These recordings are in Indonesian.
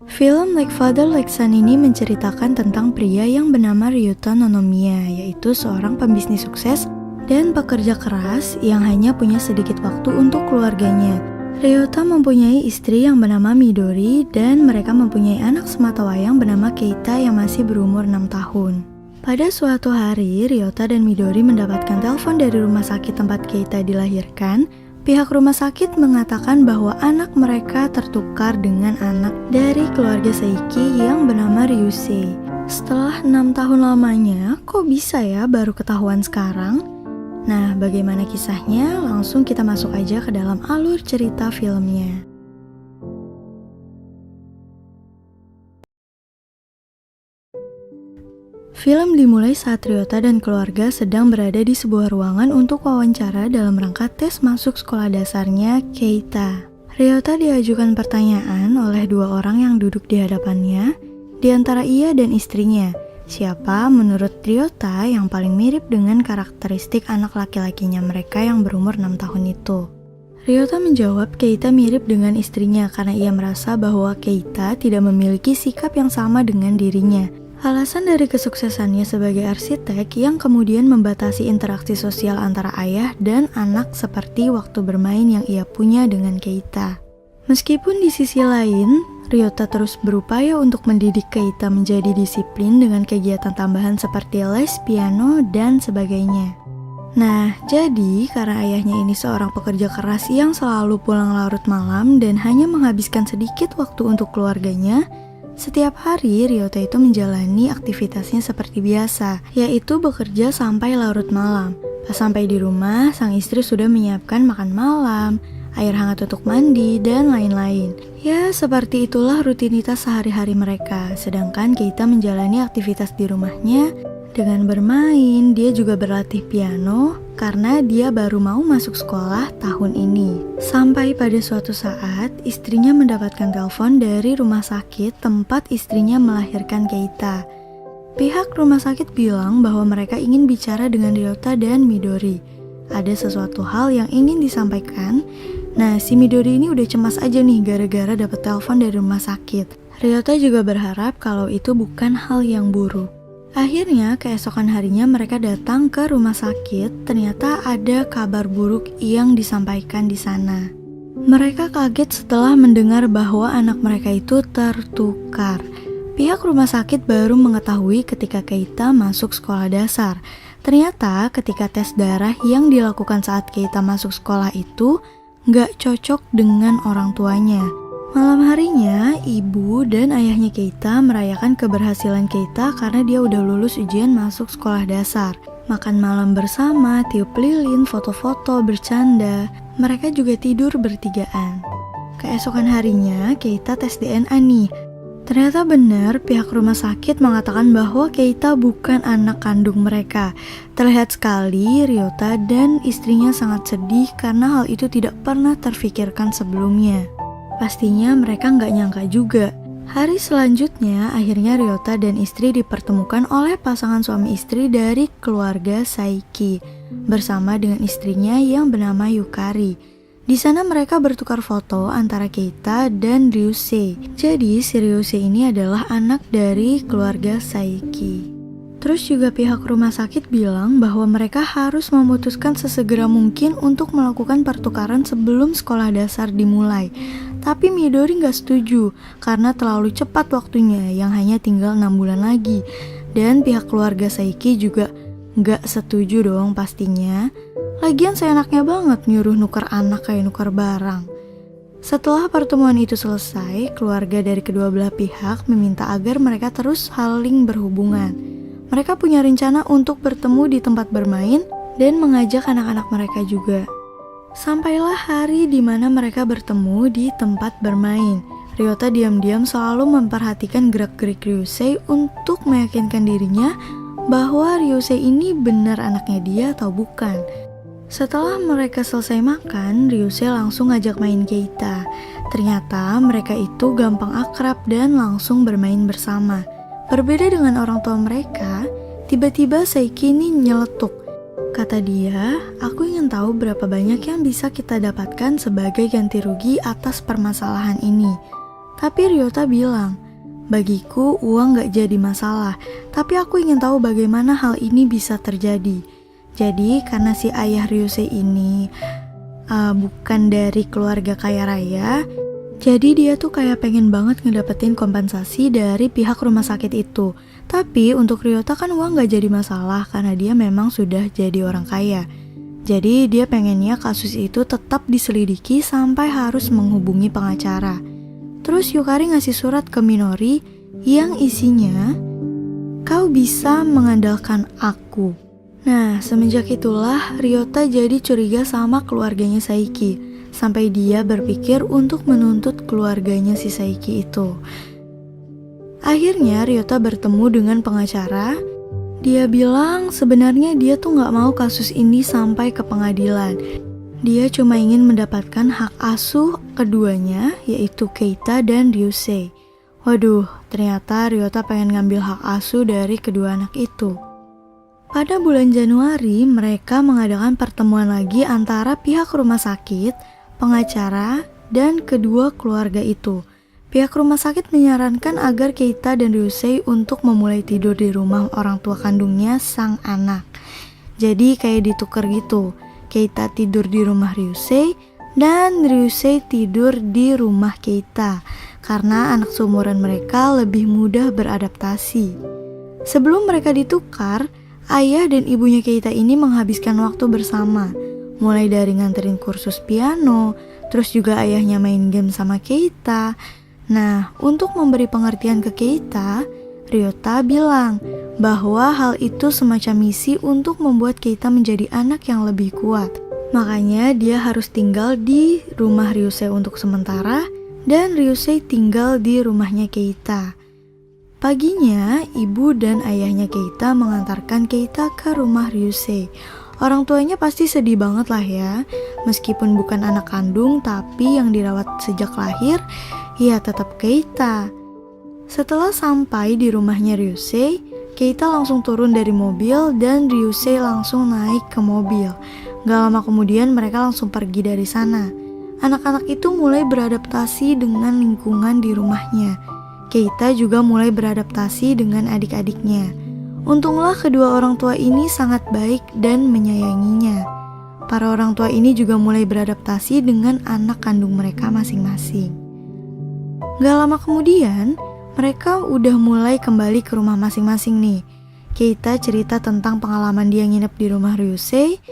Film Like Father Like Son ini menceritakan tentang pria yang bernama Ryota Nonomiya, yaitu seorang pembisnis sukses dan pekerja keras yang hanya punya sedikit waktu untuk keluarganya. Ryota mempunyai istri yang bernama Midori dan mereka mempunyai anak sematawayang bernama Keita yang masih berumur 6 tahun. Pada suatu hari, Ryota dan Midori mendapatkan telepon dari rumah sakit tempat Keita dilahirkan. Pihak rumah sakit mengatakan bahwa anak mereka tertukar dengan anak dari keluarga Seiki yang bernama Ryusei. Setelah 6 tahun lamanya, kok bisa ya baru ketahuan sekarang? Nah, bagaimana kisahnya? Langsung kita masuk aja ke dalam alur cerita filmnya. Film dimulai saat Ryota dan keluarga sedang berada di sebuah ruangan untuk wawancara dalam rangka tes masuk sekolah dasarnya Keita. Ryota diajukan pertanyaan oleh dua orang yang duduk di hadapannya, di antara ia dan istrinya. Siapa menurut Ryota yang paling mirip dengan karakteristik anak laki-lakinya mereka yang berumur 6 tahun itu? Ryota menjawab Keita mirip dengan istrinya karena ia merasa bahwa Keita tidak memiliki sikap yang sama dengan dirinya. Alasan dari kesuksesannya sebagai arsitek yang kemudian membatasi interaksi sosial antara ayah dan anak seperti waktu bermain yang ia punya dengan Keita. Meskipun di sisi lain, Ryota terus berupaya untuk mendidik Keita menjadi disiplin dengan kegiatan tambahan seperti les piano dan sebagainya. Nah, jadi karena ayahnya ini seorang pekerja keras yang selalu pulang larut malam dan hanya menghabiskan sedikit waktu untuk keluarganya, setiap hari Ryota itu menjalani aktivitasnya seperti biasa, yaitu bekerja sampai larut malam. Pas sampai di rumah, sang istri sudah menyiapkan makan malam, air hangat untuk mandi, dan lain-lain. Ya, seperti itulah rutinitas sehari-hari mereka. Sedangkan Keita menjalani aktivitas di rumahnya dengan bermain. Dia juga berlatih piano karena dia baru mau masuk sekolah tahun ini. Sampai pada suatu saat, istrinya mendapatkan telepon dari rumah sakit tempat istrinya melahirkan Keita. Pihak rumah sakit bilang bahwa mereka ingin bicara dengan Ryota dan Midori. Ada sesuatu hal yang ingin disampaikan. Nah, si Midori ini udah cemas aja nih gara-gara dapet telepon dari rumah sakit. Ryota juga berharap kalau itu bukan hal yang buruk. Akhirnya, keesokan harinya mereka datang ke rumah sakit. Ternyata ada kabar buruk yang disampaikan di sana. Mereka kaget setelah mendengar bahwa anak mereka itu tertukar. Pihak rumah sakit baru mengetahui ketika Keita masuk sekolah dasar. Ternyata ketika tes darah yang dilakukan saat Keita masuk sekolah itu nggak cocok dengan orang tuanya. Malam harinya, ibu dan ayahnya Keita merayakan keberhasilan Keita karena dia udah lulus ujian masuk sekolah dasar. Makan malam bersama, tiup lilin, foto-foto, bercanda. Mereka juga tidur bertigaan. Keesokan harinya, Keita tes DNA nih. Ternyata benar, pihak rumah sakit mengatakan bahwa Keita bukan anak kandung mereka. Terlihat sekali Ryota dan istrinya sangat sedih karena hal itu tidak pernah terfikirkan sebelumnya. Pastinya mereka nggak nyangka juga. Hari selanjutnya, akhirnya Ryota dan istri dipertemukan oleh pasangan suami istri dari keluarga Saiki bersama dengan istrinya yang bernama Yukari. Di sana mereka bertukar foto antara Keita dan Ryusei. Jadi si Ryusei ini adalah anak dari keluarga Saiki. Terus juga pihak rumah sakit bilang bahwa mereka harus memutuskan sesegera mungkin untuk melakukan pertukaran sebelum sekolah dasar dimulai. Tapi Midori nggak setuju karena terlalu cepat waktunya yang hanya tinggal 6 bulan lagi. Dan pihak keluarga Saiki juga nggak setuju dong pastinya. Lagian seenaknya banget nyuruh nuker anak kayak nuker barang. Setelah pertemuan itu selesai, keluarga dari kedua belah pihak meminta agar mereka terus saling berhubungan. Mereka punya rencana untuk bertemu di tempat bermain dan mengajak anak-anak mereka juga. Sampailah hari di mana mereka bertemu di tempat bermain. Ryota diam-diam selalu memperhatikan gerak-gerik Ryusei untuk meyakinkan dirinya bahwa Ryusei ini benar anaknya dia atau bukan. Setelah mereka selesai makan, Ryusei langsung ngajak main Keita. Ternyata mereka itu gampang akrab dan langsung bermain bersama. Berbeda dengan orang tua mereka, tiba-tiba Saiki ini nyeletuk. Kata dia, aku ingin tahu berapa banyak yang bisa kita dapatkan sebagai ganti rugi atas permasalahan ini. Tapi Ryota bilang, bagiku uang gak jadi masalah, tapi aku ingin tahu bagaimana hal ini bisa terjadi. Jadi karena si ayah Ryusei ini bukan dari keluarga kaya raya, jadi dia tuh kayak pengen banget ngedapetin kompensasi dari pihak rumah sakit itu. Tapi untuk Ryota kan uang gak jadi masalah karena dia memang sudah jadi orang kaya. Jadi dia pengennya kasus itu tetap diselidiki sampai harus menghubungi pengacara. Terus Yukari ngasih surat ke Minori yang isinya, "Kau bisa mengandalkan aku." Nah, semenjak itulah Ryota jadi curiga sama keluarganya Saiki, sampai dia berpikir untuk menuntut keluarganya si Saiki itu. Akhirnya Ryota bertemu dengan pengacara. Dia bilang sebenarnya dia tuh gak mau kasus ini sampai ke pengadilan. Dia cuma ingin mendapatkan hak asuh keduanya, yaitu Keita dan Ryusei. Waduh, ternyata Ryota pengen ngambil hak asuh dari kedua anak itu. Pada bulan Januari, mereka mengadakan pertemuan lagi antara pihak rumah sakit, pengacara, dan kedua keluarga itu. Pihak rumah sakit menyarankan agar Keita dan Ryusei untuk memulai tidur di rumah orang tua kandungnya sang anak. Jadi kayak ditukar gitu. Keita tidur di rumah Ryusei dan Ryusei tidur di rumah Keita karena anak seumuran mereka lebih mudah beradaptasi. Sebelum mereka ditukar, ayah dan ibunya Keita ini menghabiskan waktu bersama, mulai dari nganterin kursus piano, terus juga ayahnya main game sama Keita. Nah, untuk memberi pengertian ke Keita, Ryota bilang bahwa hal itu semacam misi untuk membuat Keita menjadi anak yang lebih kuat. Makanya dia harus tinggal di rumah Ryusei untuk sementara dan Ryusei tinggal di rumahnya Keita. Paginya, ibu dan ayahnya Keita mengantarkan Keita ke rumah Ryusei. Orang tuanya pasti sedih banget lah ya. Meskipun bukan anak kandung, tapi yang dirawat sejak lahir, ya tetap Keita. Setelah sampai di rumahnya Ryusei, Keita langsung turun dari mobil dan Ryusei langsung naik ke mobil. Gak lama kemudian mereka langsung pergi dari sana. Anak-anak itu mulai beradaptasi dengan lingkungan di rumahnya. Keita juga mulai beradaptasi dengan adik-adiknya. Untunglah kedua orang tua ini sangat baik dan menyayanginya. Para orang tua ini juga mulai beradaptasi dengan anak kandung mereka masing-masing. Gak lama kemudian, mereka udah mulai kembali ke rumah masing-masing nih. Keita cerita tentang pengalaman dia nginep di rumah Ryusei.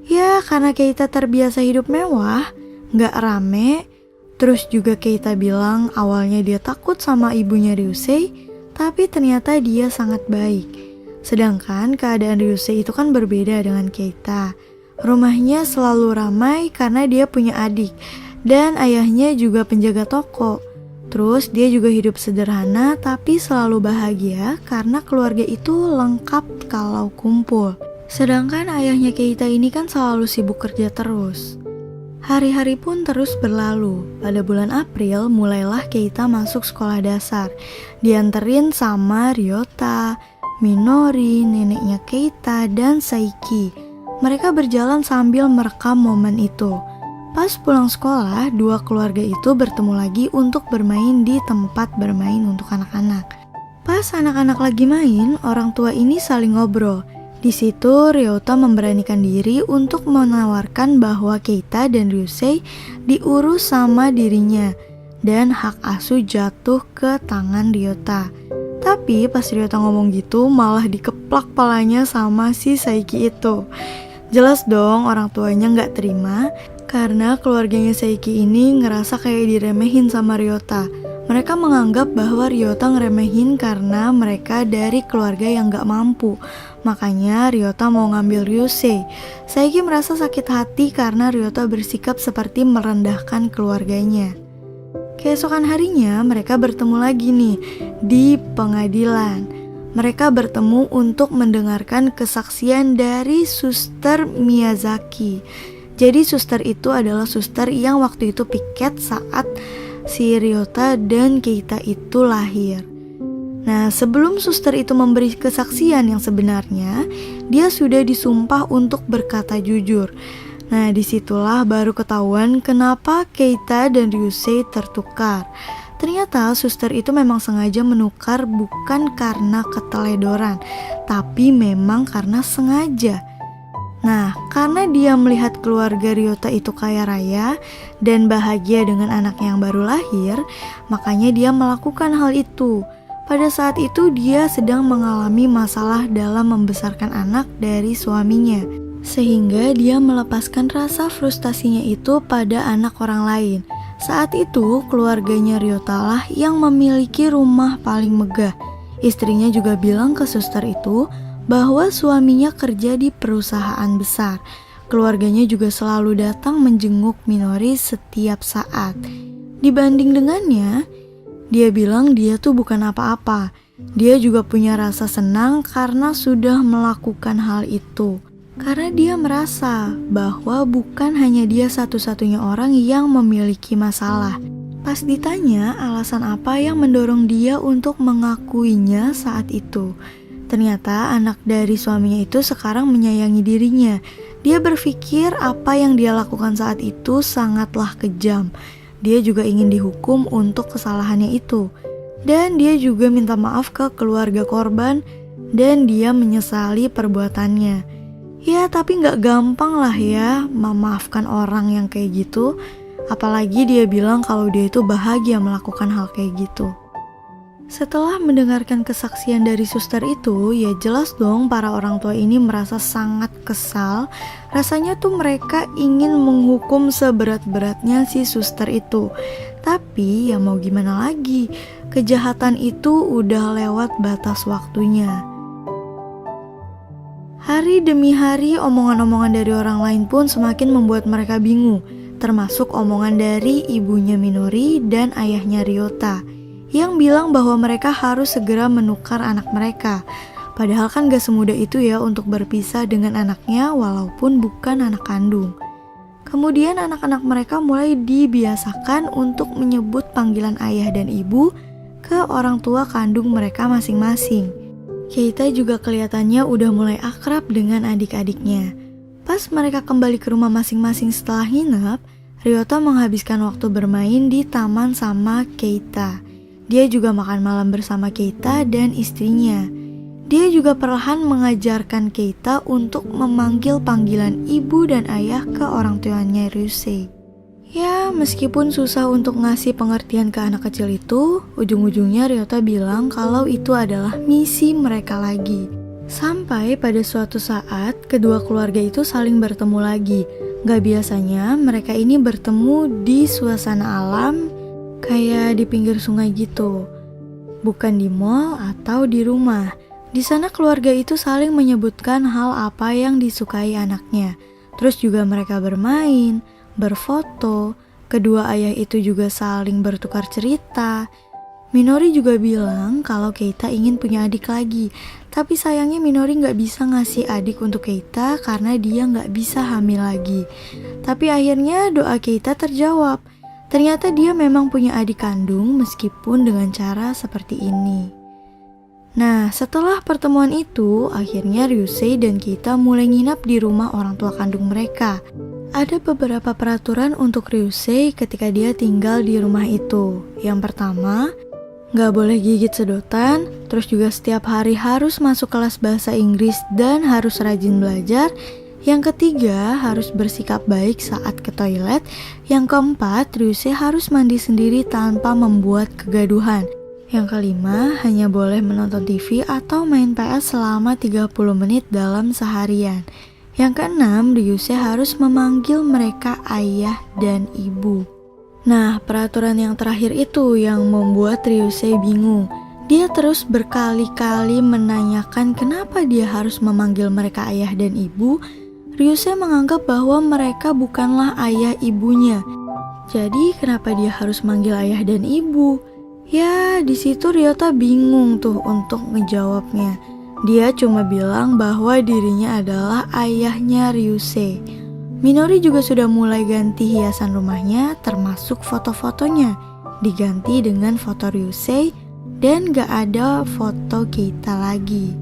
Ya karena Keita terbiasa hidup mewah, gak rame. Terus juga Keita bilang awalnya dia takut sama ibunya Ryusei, tapi ternyata dia sangat baik. Sedangkan keadaan Ryusei itu kan berbeda dengan Keita. Rumahnya selalu ramai karena dia punya adik, dan ayahnya juga penjaga toko. Terus dia juga hidup sederhana tapi selalu bahagia karena keluarga itu lengkap kalau kumpul. Sedangkan ayahnya Keita ini kan selalu sibuk kerja terus. Hari-hari pun terus berlalu. Pada bulan April mulailah Keita masuk sekolah dasar. Dianterin sama Ryota, Minori, neneknya Keita, dan Saiki. Mereka berjalan sambil merekam momen itu. Pas pulang sekolah, dua keluarga itu bertemu lagi untuk bermain di tempat bermain untuk anak-anak. Pas anak-anak lagi main, orang tua ini saling ngobrol. Di situ Ryota memberanikan diri untuk menawarkan bahwa Keita dan Ryusei diurus sama dirinya dan hak asuh jatuh ke tangan Ryota. Tapi pas Ryota ngomong gitu malah dikeplak palanya sama si Saiki itu. Jelas dong orang tuanya gak terima karena keluarganya Saiki ini ngerasa kayak diremehin sama Ryota. Mereka menganggap bahwa Ryota ngeremehin karena mereka dari keluarga yang gak mampu. Makanya Ryota mau ngambil Ryusei. Saiki merasa sakit hati karena Ryota bersikap seperti merendahkan keluarganya. Keesokan harinya mereka bertemu lagi nih di pengadilan. Mereka bertemu untuk mendengarkan kesaksian dari Suster Miyazaki. Jadi suster itu adalah suster yang waktu itu piket saat si Ryota dan Keita itu lahir. Nah, sebelum suster itu memberi kesaksian yang sebenarnya, dia sudah disumpah untuk berkata jujur. Nah, disitulah baru ketahuan kenapa Keita dan Ryusei tertukar. Ternyata suster itu memang sengaja menukar bukan karena keteledoran, tapi memang karena sengaja. Nah, karena dia melihat keluarga Ryota itu kaya raya dan bahagia dengan anak yang baru lahir, makanya dia melakukan hal itu. Pada saat itu dia sedang mengalami masalah dalam membesarkan anak dari suaminya, sehingga dia melepaskan rasa frustasinya itu pada anak orang lain. Saat itu keluarganya Ryota lah yang memiliki rumah paling megah. Istrinya juga bilang ke suster itu bahwa suaminya kerja di perusahaan besar. Keluarganya juga selalu datang menjenguk Minori setiap saat. Dibanding dengannya, dia bilang dia tuh bukan apa-apa. Dia juga punya rasa senang karena sudah melakukan hal itu. Karena dia merasa bahwa bukan hanya dia satu-satunya orang yang memiliki masalah. Pas ditanya alasan apa yang mendorong dia untuk mengakuinya saat itu, ternyata anak dari suaminya itu sekarang menyayangi dirinya. Dia berpikir apa yang dia lakukan saat itu sangatlah kejam. Dia juga ingin dihukum untuk kesalahannya itu. Dan dia juga minta maaf ke keluarga korban dan dia menyesali perbuatannya. Ya tapi gak gampang lah ya memaafkan orang yang kayak gitu. Apalagi dia bilang kalau dia itu bahagia melakukan hal kayak gitu. Setelah mendengarkan kesaksian dari suster itu, ya jelas dong para orang tua ini merasa sangat kesal. Rasanya tuh mereka ingin menghukum seberat-beratnya si suster itu. Tapi ya mau gimana lagi, kejahatan itu udah lewat batas waktunya. Hari demi hari omongan-omongan dari orang lain pun semakin membuat mereka bingung, termasuk omongan dari ibunya Minori dan ayahnya Ryota yang bilang bahwa mereka harus segera menukar anak mereka. Padahal kan gak semudah itu ya untuk berpisah dengan anaknya walaupun bukan anak kandung. Kemudian anak-anak mereka mulai dibiasakan untuk menyebut panggilan ayah dan ibu ke orang tua kandung mereka masing-masing. Keita juga kelihatannya udah mulai akrab dengan adik-adiknya. Pas mereka kembali ke rumah masing-masing setelah nginep, Ryota menghabiskan waktu bermain di taman sama Keita. Dia juga makan malam bersama Keita dan istrinya. Dia juga perlahan mengajarkan Keita untuk memanggil panggilan ibu dan ayah ke orang tuanya Ryusei. Ya, meskipun susah untuk ngasih pengertian ke anak kecil itu, ujung-ujungnya Ryota bilang kalau itu adalah misi mereka lagi. Sampai pada suatu saat, kedua keluarga itu saling bertemu lagi. Gak biasanya mereka ini bertemu di suasana alam, kayak di pinggir sungai gitu. Bukan di mall atau di rumah. Di sana keluarga itu saling menyebutkan hal apa yang disukai anaknya. Terus juga mereka bermain, berfoto, kedua ayah itu juga saling bertukar cerita. Minori juga bilang kalau Keita ingin punya adik lagi, tapi sayangnya Minori gak bisa ngasih adik untuk Keita karena dia gak bisa hamil lagi. Tapi akhirnya doa Keita terjawab. Ternyata dia memang punya adik kandung meskipun dengan cara seperti ini. Nah, setelah pertemuan itu, akhirnya Ryusei dan Keita mulai nginap di rumah orang tua kandung mereka. Ada beberapa peraturan untuk Ryusei ketika dia tinggal di rumah itu. Yang pertama, gak boleh gigit sedotan, terus juga setiap hari harus masuk kelas bahasa Inggris dan harus rajin belajar. Yang ketiga, harus bersikap baik saat ke toilet. Yang keempat, Ryusei harus mandi sendiri tanpa membuat kegaduhan. Yang kelima, hanya boleh menonton TV atau main PS selama 30 menit dalam seharian. Yang keenam, Ryusei harus memanggil mereka ayah dan ibu. Nah, peraturan yang terakhir itu yang membuat Ryusei bingung. Dia terus berkali-kali menanyakan kenapa dia harus memanggil mereka ayah dan ibu. Ryusei menganggap bahwa mereka bukanlah ayah ibunya. Jadi kenapa dia harus manggil ayah dan ibu? Ya, di situ Ryota bingung tuh untuk ngejawabnya. Dia cuma bilang bahwa dirinya adalah ayahnya Ryusei. Minori juga sudah mulai ganti hiasan rumahnya termasuk foto-fotonya. Diganti dengan foto Ryusei dan gak ada foto Keita lagi.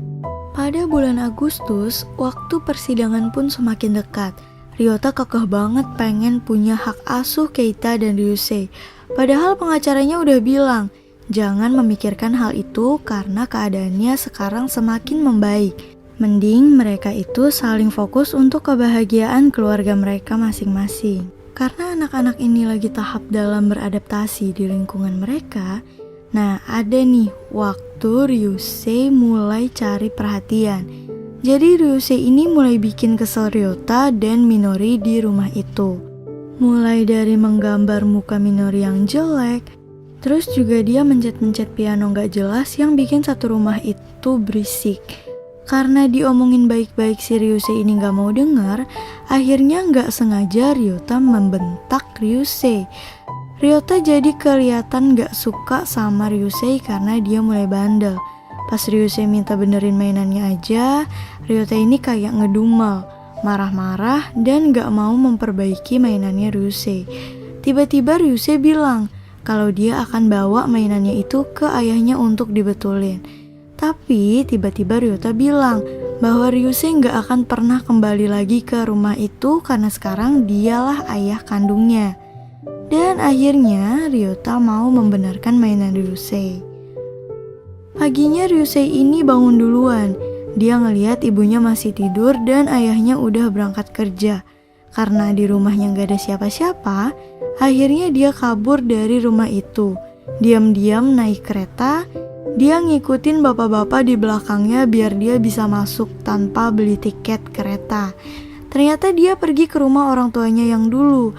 Pada bulan Agustus, waktu persidangan pun semakin dekat. Ryota kekeh banget pengen punya hak asuh Keita dan Ryusei. Padahal pengacaranya udah bilang, jangan memikirkan hal itu karena keadaannya sekarang semakin membaik. Mending mereka itu saling fokus untuk kebahagiaan keluarga mereka masing-masing. Karena anak-anak ini lagi tahap dalam beradaptasi di lingkungan mereka, nah ada nih waktu Ryusei mulai cari perhatian. Jadi Ryusei ini mulai bikin kesel Ryota dan Minori di rumah itu. Mulai dari menggambar muka Minori yang jelek, terus juga dia mencet-mencet piano gak jelas yang bikin satu rumah itu berisik. Karena diomongin baik-baik si Ryusei ini gak mau dengar, akhirnya gak sengaja Ryota membentak Ryusei. Ryota jadi kelihatan gak suka sama Ryusei karena dia mulai bandel. Pas Ryusei minta benerin mainannya aja, Ryota ini kayak ngedumel, marah-marah dan gak mau memperbaiki mainannya Ryusei. Tiba-tiba Ryusei bilang kalau dia akan bawa mainannya itu ke ayahnya untuk dibetulin. Tapi tiba-tiba Ryota bilang bahwa Ryusei gak akan pernah kembali lagi ke rumah itu karena sekarang dialah ayah kandungnya. Dan akhirnya Ryota mau membenarkan mainan Ryusei. Paginya Ryusei ini bangun duluan. Dia ngeliat ibunya masih tidur dan ayahnya udah berangkat kerja. Karena di rumahnya gak ada siapa-siapa, akhirnya dia kabur dari rumah itu. Diam-diam naik kereta, dia ngikutin bapak-bapak di belakangnya biar dia bisa masuk tanpa beli tiket kereta. Ternyata dia pergi ke rumah orang tuanya yang dulu.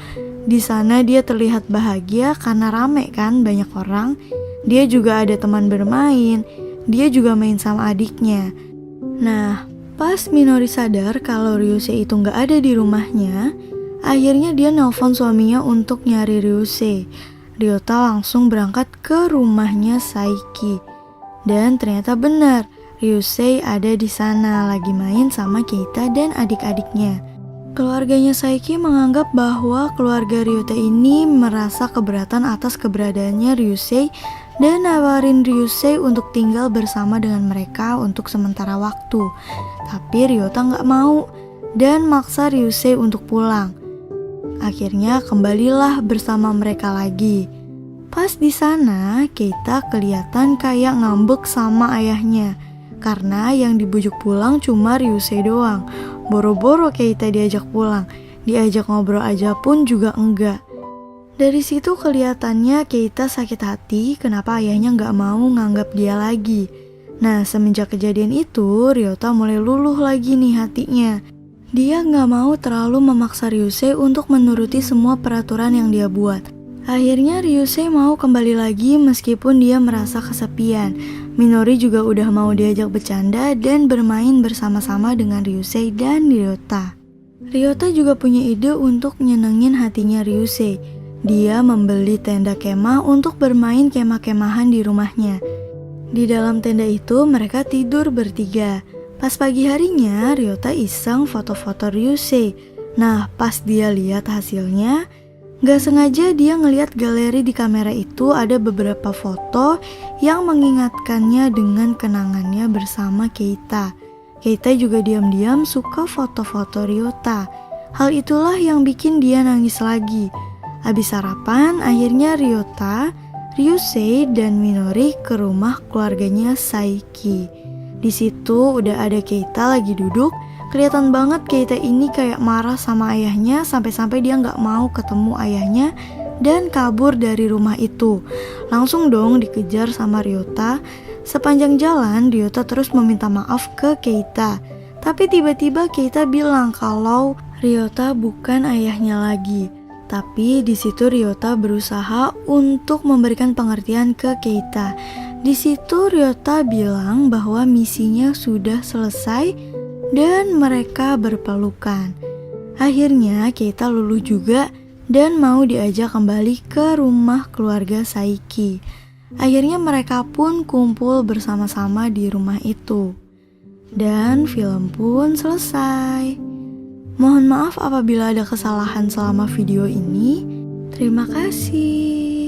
Di sana dia terlihat bahagia karena rame kan, banyak orang. Dia juga ada teman bermain, dia juga main sama adiknya. Nah, pas Minori sadar kalau Ryusei itu gak ada di rumahnya, akhirnya dia nelpon suaminya untuk nyari Ryusei. Ryota langsung berangkat ke rumahnya Saiki. Dan ternyata benar, Ryusei ada di sana lagi main sama Keita dan adik-adiknya. Keluarganya Saiki menganggap bahwa keluarga Ryota ini merasa keberatan atas keberadaannya Ryusei dan nawarin Ryusei untuk tinggal bersama dengan mereka untuk sementara waktu. Tapi Ryota gak mau dan maksa Ryusei untuk pulang. Akhirnya kembalilah bersama mereka lagi. Pas di sana, Keita kelihatan kayak ngambek sama ayahnya karena yang dibujuk pulang cuma Ryusei doang. Boro-boro Keita diajak pulang, diajak ngobrol aja pun juga enggak. Dari situ kelihatannya Keita sakit hati kenapa ayahnya gak mau nganggap dia lagi. Nah, semenjak kejadian itu, Ryota mulai luluh lagi nih hatinya. Dia gak mau terlalu memaksa Ryusei untuk menuruti semua peraturan yang dia buat. Akhirnya Ryusei mau kembali lagi meskipun dia merasa kesepian. Minori juga udah mau diajak bercanda dan bermain bersama-sama dengan Ryusei dan Ryota. Ryota juga punya ide untuk nyenengin hatinya Ryusei. Dia membeli tenda kemah untuk bermain kemah-kemahan di rumahnya. Di dalam tenda itu mereka tidur bertiga. Pas pagi harinya Ryota iseng foto-foto Ryusei. Nah, pas dia lihat hasilnya, gak sengaja dia ngeliat galeri di kamera itu ada beberapa foto yang mengingatkannya dengan kenangannya bersama Keita. Keita juga diam-diam suka foto-foto Ryota. Hal itulah yang bikin dia nangis lagi. Habis sarapan, akhirnya Ryota, Ryusei, dan Minori ke rumah keluarganya Saiki. Di situ udah ada Keita lagi duduk. Kelihatan banget Keita ini kayak marah sama ayahnya sampai-sampai dia nggak mau ketemu ayahnya dan kabur dari rumah itu. Langsung dong dikejar sama Ryota. Sepanjang jalan Ryota terus meminta maaf ke Keita. Tapi tiba-tiba Keita bilang kalau Ryota bukan ayahnya lagi. Tapi di situ Ryota berusaha untuk memberikan pengertian ke Keita. Di situ Ryota bilang bahwa misinya sudah selesai dan mereka berpelukan. Akhirnya Keita luluh juga dan mau diajak kembali ke rumah keluarga Saiki. Akhirnya mereka pun kumpul bersama-sama di rumah itu. Dan film pun selesai. Mohon maaf apabila ada kesalahan selama video ini. Terima kasih.